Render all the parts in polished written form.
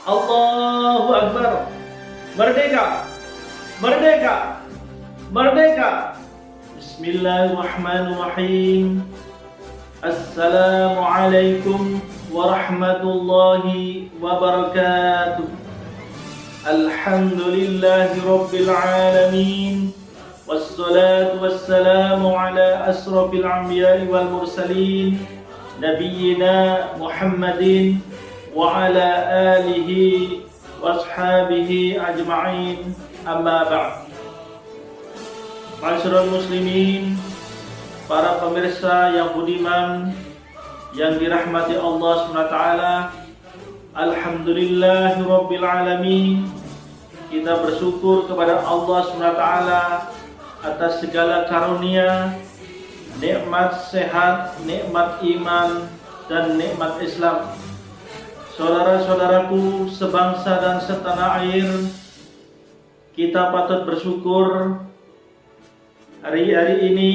Allahu Akbar. Merdeka, merdeka, merdeka. Bismillahirrahmanirrahim. Assalamualaikum warahmatullahi wabarakatuh. Alhamdulillahi rabbil alamin. Wassalatu wassalamu ala asrafil anbiya'i wal mursalin, nabiyyina Muhammadin wa ala alihi wa ashabihi ajma'in, amma ba'd. Ma'asyiral muslimin, para pemirsa yang budiman yang dirahmati Allah SWT, alhamdulillahi rabbil alamin. Kita bersyukur kepada Allah SWT atas segala karunia, nikmat sehat, nikmat iman, dan nikmat Islam. Saudara-saudaraku sebangsa dan setanah air, kita patut bersyukur hari-hari ini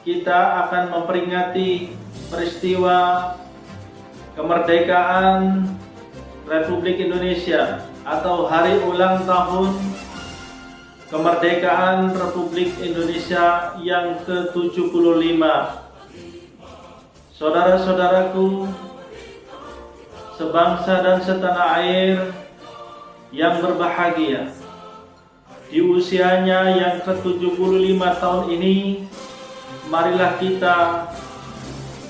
kita akan memperingati peristiwa kemerdekaan Republik Indonesia atau hari ulang tahun kemerdekaan Republik Indonesia yang ke-75. Saudara-saudaraku sebangsa dan setanah air yang berbahagia, di usianya yang ke-75 tahun ini, marilah kita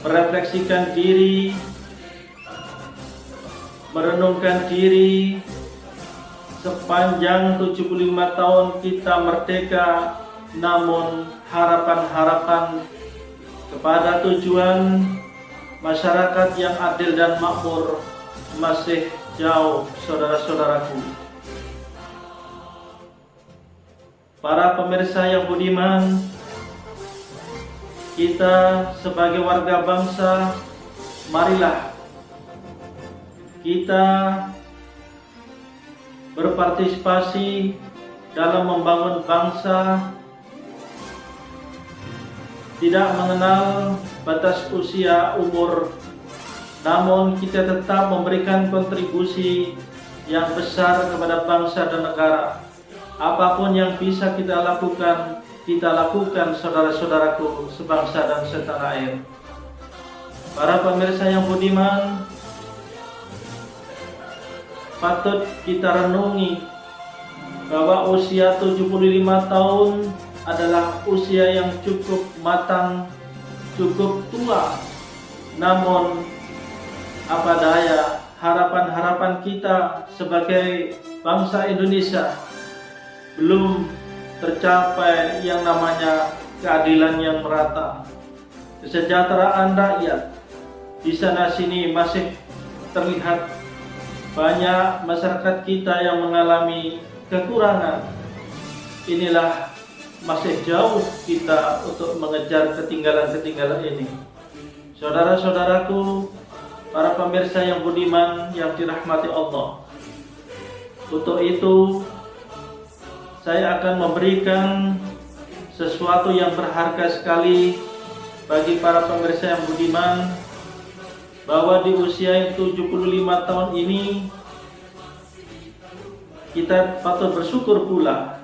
merefleksikan diri, merenungkan diri. Sepanjang 75 tahun kita merdeka, namun harapan-harapan kepada tujuan masyarakat yang adil dan makmur masih jauh, saudara-saudaraku. Para pemirsa yang budiman, kita sebagai warga bangsa, marilah kita berpartisipasi dalam membangun bangsa, tidak mengenal batas usia umur, namun kita tetap memberikan kontribusi yang besar kepada bangsa dan negara. Apapun yang bisa kita lakukan saudara-saudaraku sebangsa dan setanah air. Para pemirsa yang budiman, patut kita renungi bahwa usia 75 tahun adalah usia yang cukup matang, cukup tua. Namun apa daya, harapan-harapan kita sebagai bangsa Indonesia belum tercapai yang namanya keadilan yang merata. Kesejahteraan rakyat di sana sini masih terlihat banyak masyarakat kita yang mengalami kekurangan. Inilah masih jauh kita untuk mengejar ketinggalan-ketinggalan ini. Saudara-saudaraku, para pemirsa yang budiman yang dirahmati Allah, untuk itu saya akan memberikan sesuatu yang berharga sekali bagi para pemirsa yang budiman, bahwa di usia yang 75 tahun ini kita patut bersyukur pula.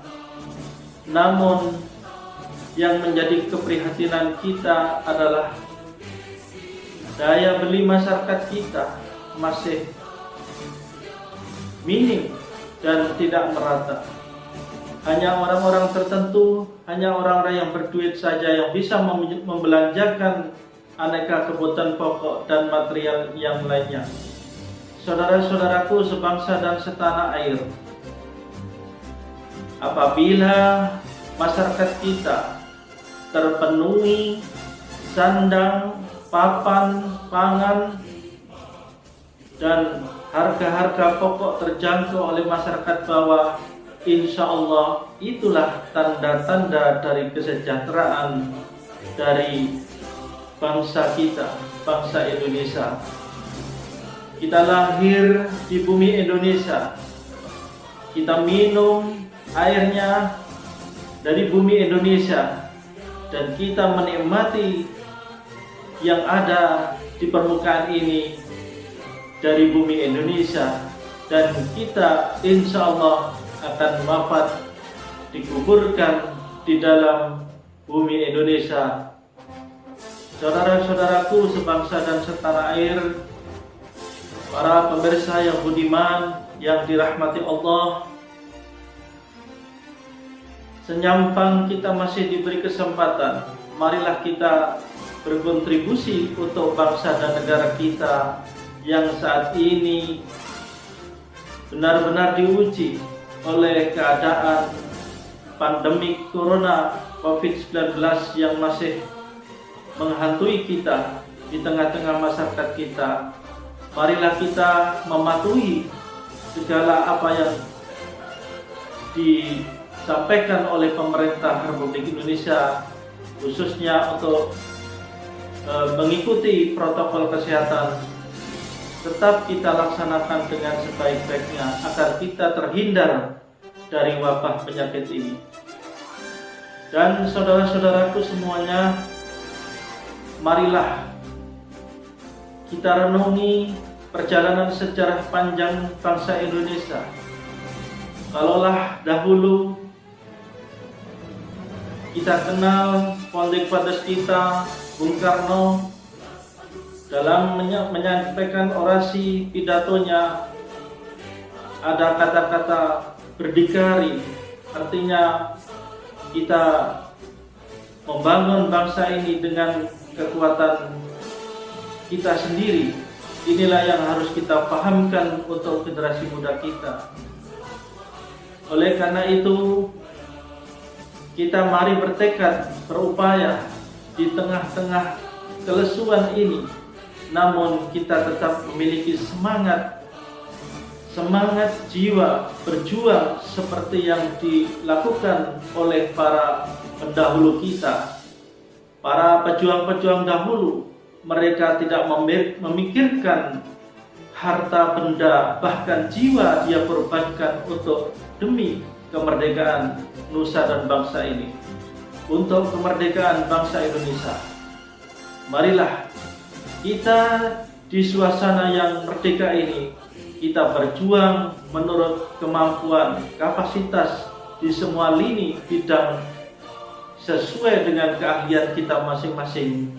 Namun yang menjadi keprihatinan kita adalah daya beli masyarakat kita masih minim dan tidak merata. Hanya orang-orang tertentu, hanya orang-orang yang berduit saja yang bisa membelanjakan aneka kebutuhan pokok dan material yang lainnya. Saudara-saudaraku sebangsa dan setanah air, apabila masyarakat kita terpenuhi sandang, papan, pangan, dan harga-harga pokok terjangkau oleh masyarakat bawah, insya Allah itulah tanda-tanda dari kesejahteraan dari bangsa kita, bangsa Indonesia. Kita lahir di bumi Indonesia, kita minum airnya dari bumi Indonesia, dan kita menikmati yang ada di permukaan ini dari bumi Indonesia. dan kita insya Allah akan wafat dikuburkan di dalam bumi Indonesia. Saudara-saudaraku sebangsa dan setanah air, para pemirsa yang budiman yang dirahmati Allah, senyampang kita masih diberi kesempatan, marilah kita berkontribusi untuk bangsa dan negara kita yang saat ini benar-benar diuji oleh keadaan pandemi Corona COVID-19 yang masih menghantui kita di tengah-tengah masyarakat kita. Marilah kita mematuhi segala apa yang disampaikan oleh pemerintah Republik Indonesia, khususnya untuk mengikuti protokol kesehatan. Tetap kita laksanakan dengan sebaik-baiknya agar kita terhindar dari wabah penyakit ini. Dan saudara-saudaraku semuanya, marilah kita renungi perjalanan sejarah panjang bangsa Indonesia. Kalaulah dahulu kita kenal founding fathers kita, Bung Karno, dalam menyampaikan orasi pidatonya ada kata-kata berdikari, artinya kita membangun bangsa ini dengan kekuatan kita sendiri. Inilah yang harus kita pahamkan untuk generasi muda kita. Oleh karena itu, kita mari bertekad, berupaya di tengah-tengah kelesuan ini, namun kita tetap memiliki semangat jiwa berjuang seperti yang dilakukan oleh para pendahulu kita. Para pejuang-pejuang dahulu, mereka tidak memikirkan harta benda, bahkan jiwa dia korbankan untuk demi kemerdekaan nusa dan bangsa ini, untuk kemerdekaan bangsa Indonesia. Marilah kita di suasana yang merdeka ini, kita berjuang menurut kemampuan, kapasitas di semua lini bidang sesuai dengan keahlian kita masing-masing.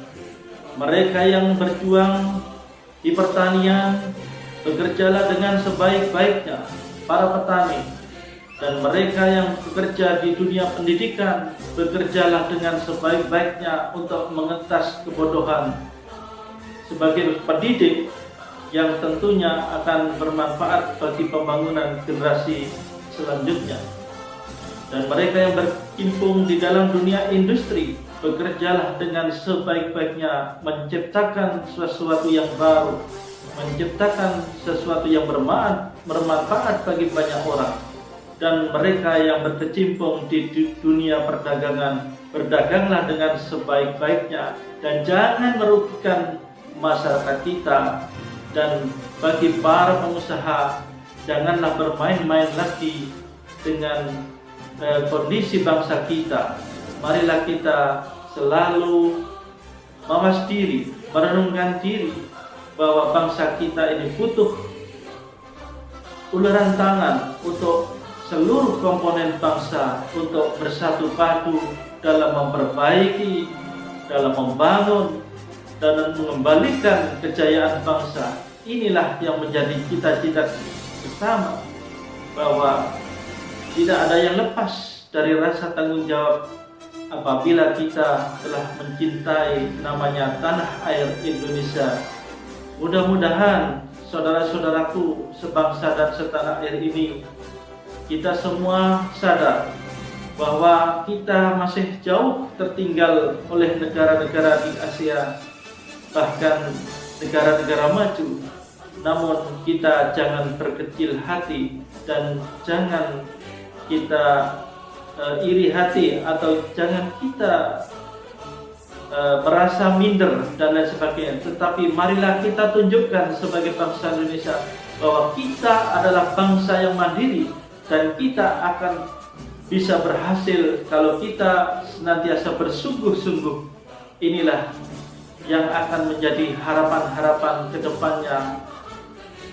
Mereka yang berjuang di pertanian, bekerjalah dengan sebaik-baiknya, para petani. Dan mereka yang bekerja di dunia pendidikan, bekerjalah dengan sebaik-baiknya untuk mengetas kebodohan. Sebagai pendidik yang tentunya akan bermanfaat bagi pembangunan generasi selanjutnya. Dan mereka yang berkecimpung di dalam dunia industri, bekerjalah dengan sebaik-baiknya menciptakan sesuatu yang baru, menciptakan sesuatu yang bermanfaat bagi banyak orang. Dan mereka yang berkecimpung di dunia perdagangan, berdaganglah dengan sebaik-baiknya dan jangan merugikan masyarakat kita. Dan bagi para pengusaha, janganlah bermain-main lagi dengan kondisi bangsa kita. Marilah kita selalu mawas diri, merenungkan diri bahwa bangsa kita ini butuh uluran tangan untuk seluruh komponen bangsa untuk bersatu padu dalam memperbaiki, dalam membangun, dan mengembalikan kejayaan bangsa. Inilah yang menjadi cita-cita bersama, bahwa tidak ada yang lepas dari rasa tanggung jawab apabila kita telah mencintai namanya tanah air Indonesia. Mudah-mudahan saudara-saudaraku sebangsa dan setanah air ini, kita semua sadar bahwa kita masih jauh tertinggal oleh negara-negara di Asia, bahkan negara-negara maju. Namun kita jangan berkecil hati dan jangan kita iri hati, atau jangan kita merasa minder dan lain sebagainya. Tetapi marilah kita tunjukkan sebagai bangsa Indonesia bahwa kita adalah bangsa yang mandiri, dan kita akan bisa berhasil kalau kita senantiasa bersungguh-sungguh. Inilah yang akan menjadi harapan-harapan ke depannya.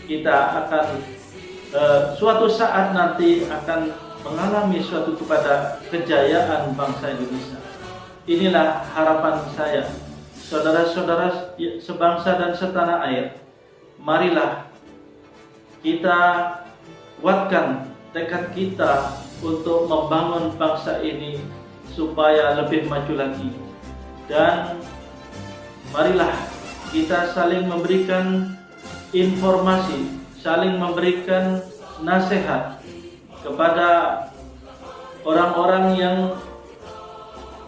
Kita akan suatu saat nanti akan mengalami suatu kepada kejayaan bangsa Indonesia. Inilah harapan saya, saudara-saudara sebangsa dan setanah air. Marilah kita kuatkan tekad kita untuk membangun bangsa ini supaya lebih maju lagi. Dan marilah kita saling memberikan informasi, saling memberikan nasihat kepada orang-orang yang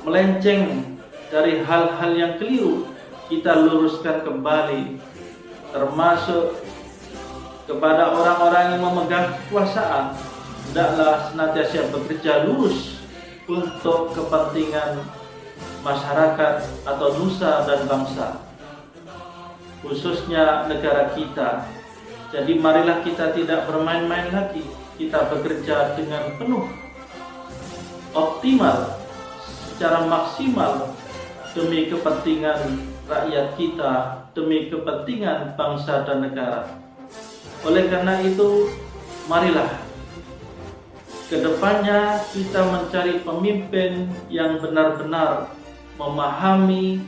melenceng dari hal-hal yang keliru. Kita luruskan kembali, termasuk kepada orang-orang yang memegang kekuasaan. Hendaklah senantiasa bekerja lurus untuk kepentingan masyarakat atau nusa dan bangsa, khususnya negara kita. Jadi marilah kita tidak bermain-main lagi. Kita bekerja dengan penuh optimal, secara maksimal demi kepentingan rakyat kita, demi kepentingan bangsa dan negara. Oleh karena itu, marilah kedepannya kita mencari pemimpin yang benar-benar memahami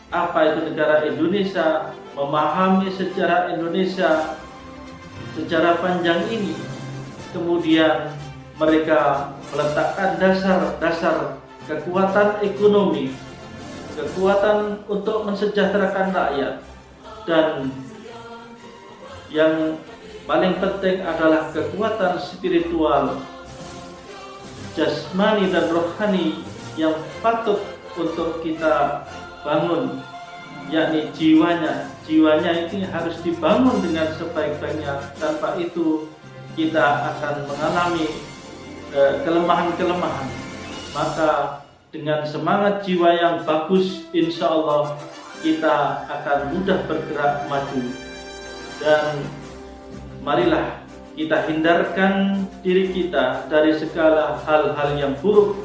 apa itu negara Indonesia, memahami sejarah Indonesia secara panjang ini. Kemudian mereka meletakkan dasar-dasar kekuatan ekonomi, kekuatan untuk mensejahterakan rakyat, dan yang paling penting adalah kekuatan spiritual, jasmani dan rohani yang patut untuk kita bangun, yakni jiwanya. Jiwanya ini harus dibangun dengan sebaik-baiknya. Tanpa itu kita akan mengalami kelemahan-kelemahan. Maka dengan semangat jiwa yang bagus, insya Allah kita akan mudah bergerak maju. Dan marilah kita hindarkan diri kita dari segala hal-hal yang buruk,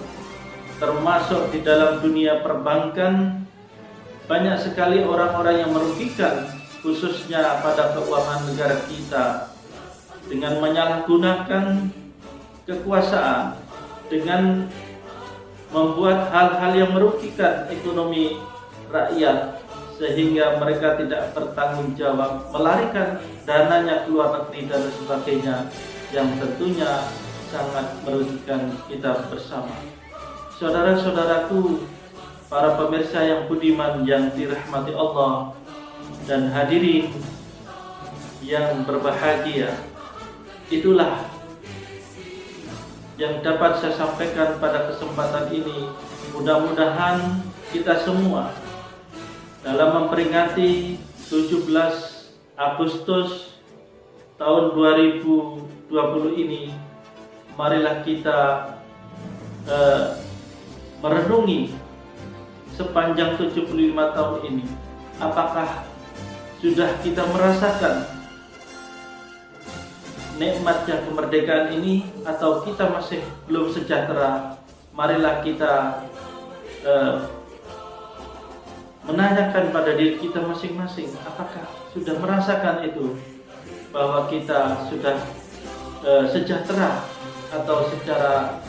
termasuk di dalam dunia perbankan. Banyak sekali orang-orang yang merugikan, khususnya pada keuangan negara kita, dengan menyalahgunakan kekuasaan, dengan membuat hal-hal yang merugikan ekonomi rakyat, sehingga mereka tidak bertanggung jawab, melarikan dananya ke luar negeri dan sebagainya, yang tentunya sangat merugikan kita bersama. Saudara-saudaraku, para pemirsa yang budiman yang dirahmati Allah, dan hadirin yang berbahagia, itulah yang dapat saya sampaikan pada kesempatan ini. Mudah-mudahan kita semua dalam memperingati 17 Agustus tahun 2020 ini, marilah kita merenungi sepanjang 75 tahun ini. Apakah sudah kita merasakan nikmatnya kemerdekaan ini, atau kita masih belum sejahtera? Marilah kita menanyakan pada diri kita masing-masing, apakah sudah merasakan itu, bahwa kita sudah sejahtera atau secara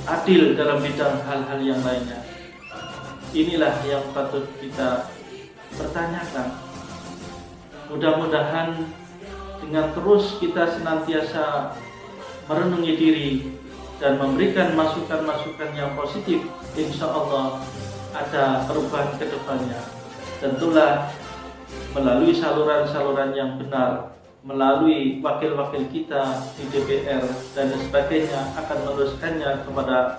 adil dalam bidang hal-hal yang lainnya. Inilah yang patut kita pertanyakan. Mudah-mudahan dengan terus kita senantiasa merenungi diri dan memberikan masukan-masukan yang positif, insya Allah ada perubahan ke depannya. Tentulah melalui saluran-saluran yang benar, melalui wakil-wakil kita di DPR dan sebagainya, akan meneruskannya kepada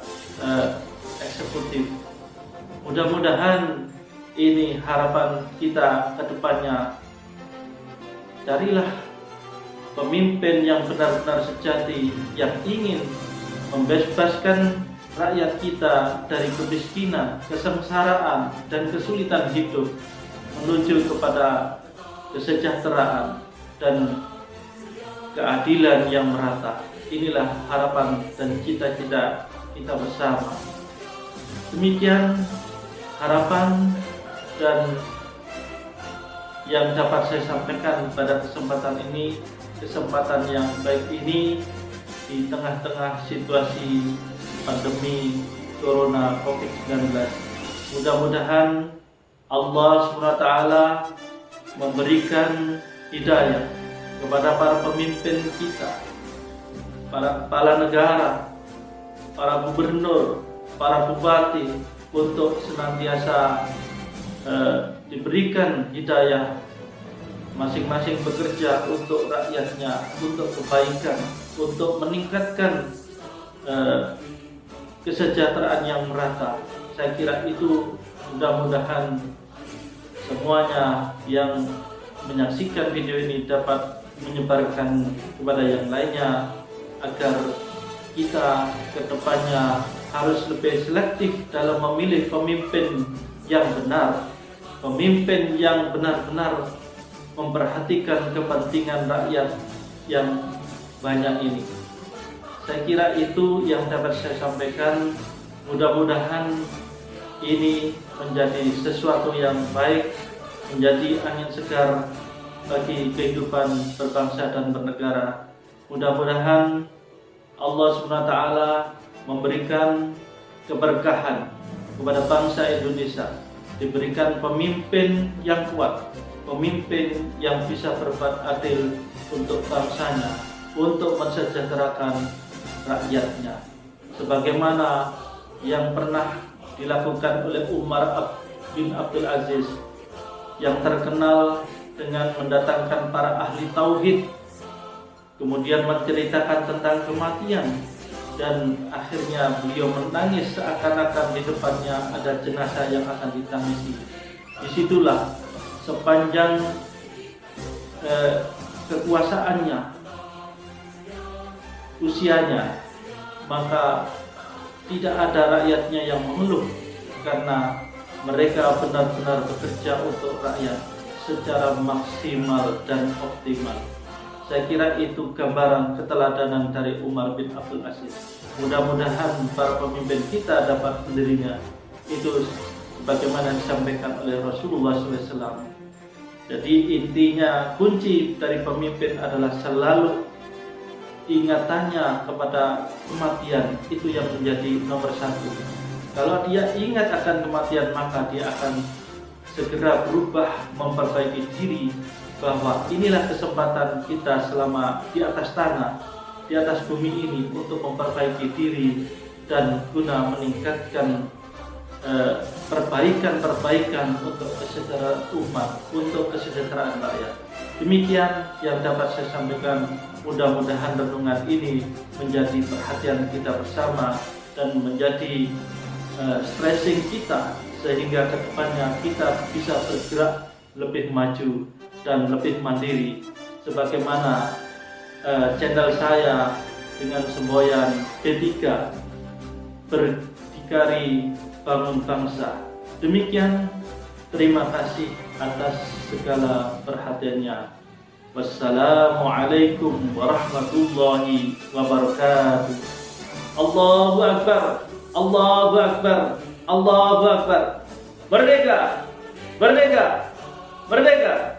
eksekutif. Mudah-mudahan ini harapan kita ke depannya. Carilah pemimpin yang benar-benar sejati, yang ingin membebaskan rakyat kita dari kemiskinan, kesengsaraan, dan kesulitan hidup, menuju kepada kesejahteraan dan keadilan yang merata. Inilah harapan dan cita-cita kita bersama. Demikian harapan dan yang dapat saya sampaikan pada kesempatan ini. kesempatan yang baik ini di tengah-tengah situasi pandemi Corona COVID-19. Mudah-mudahan Allah SWT memberikan hidayah kepada para pemimpin kita, para kepala negara, para gubernur, para bupati, untuk senantiasa diberikan hidayah, masing-masing bekerja untuk rakyatnya, untuk kebaikan, untuk meningkatkan kesejahteraan yang merata. Saya kira itu mudah-mudahan semuanya yang menyaksikan video ini dapat menyebarkan kepada yang lainnya, agar kita ke depannya harus lebih selektif dalam memilih pemimpin yang benar, pemimpin yang benar-benar memperhatikan kepentingan rakyat yang banyak ini. Saya kira itu yang dapat saya sampaikan. Mudah-mudahan ini menjadi sesuatu yang baik, menjadi angin segar bagi kehidupan berbangsa dan bernegara. Mudah-mudahan Allah SWT memberikan keberkahan kepada bangsa Indonesia, diberikan pemimpin yang kuat, pemimpin yang bisa berbuat adil untuk bangsanya, untuk mensejahterakan rakyatnya, sebagaimana yang pernah dilakukan oleh Umar bin Abdul Aziz, yang terkenal dengan mendatangkan para ahli tauhid, kemudian menceritakan tentang kematian, dan akhirnya beliau menangis seakan-akan di depannya ada jenazah yang akan ditangisi. Disitulah sepanjang kekuasaannya, usianya, maka tidak ada rakyatnya yang mengeluh, karena mereka benar-benar bekerja untuk rakyat secara maksimal dan optimal. Saya kira itu gambaran keteladanan dari Umar bin Abdul Aziz. Mudah-mudahan para pemimpin kita dapat mendirinya. Itu sebagaimana disampaikan oleh Rasulullah SAW. Jadi intinya, kunci dari pemimpin adalah selalu ingatannya kepada kematian, itu yang menjadi nomor satu. Kalau dia ingat akan kematian, maka dia akan segera berubah, memperbaiki diri, bahwa inilah kesempatan kita selama di atas tanah, di atas bumi ini, untuk memperbaiki diri dan guna meningkatkan perbaikan untuk kesejahteraan umat, untuk kesejahteraan rakyat. Demikian yang dapat saya sampaikan. Mudah-mudahan renungan ini menjadi perhatian kita bersama dan menjadi stressing kita, sehingga kedepannya kita bisa bergerak lebih maju dan lebih mandiri, sebagaimana channel saya dengan semboyan B3 Berdikari Bangun Bangsa. Demikian, terima kasih atas segala perhatiannya. Wassalamualaikum warahmatullahi wabarakatuh. Allahu Akbar, Allahu Akbar, Allahu Akbar. Merdeka, merdeka, merdeka.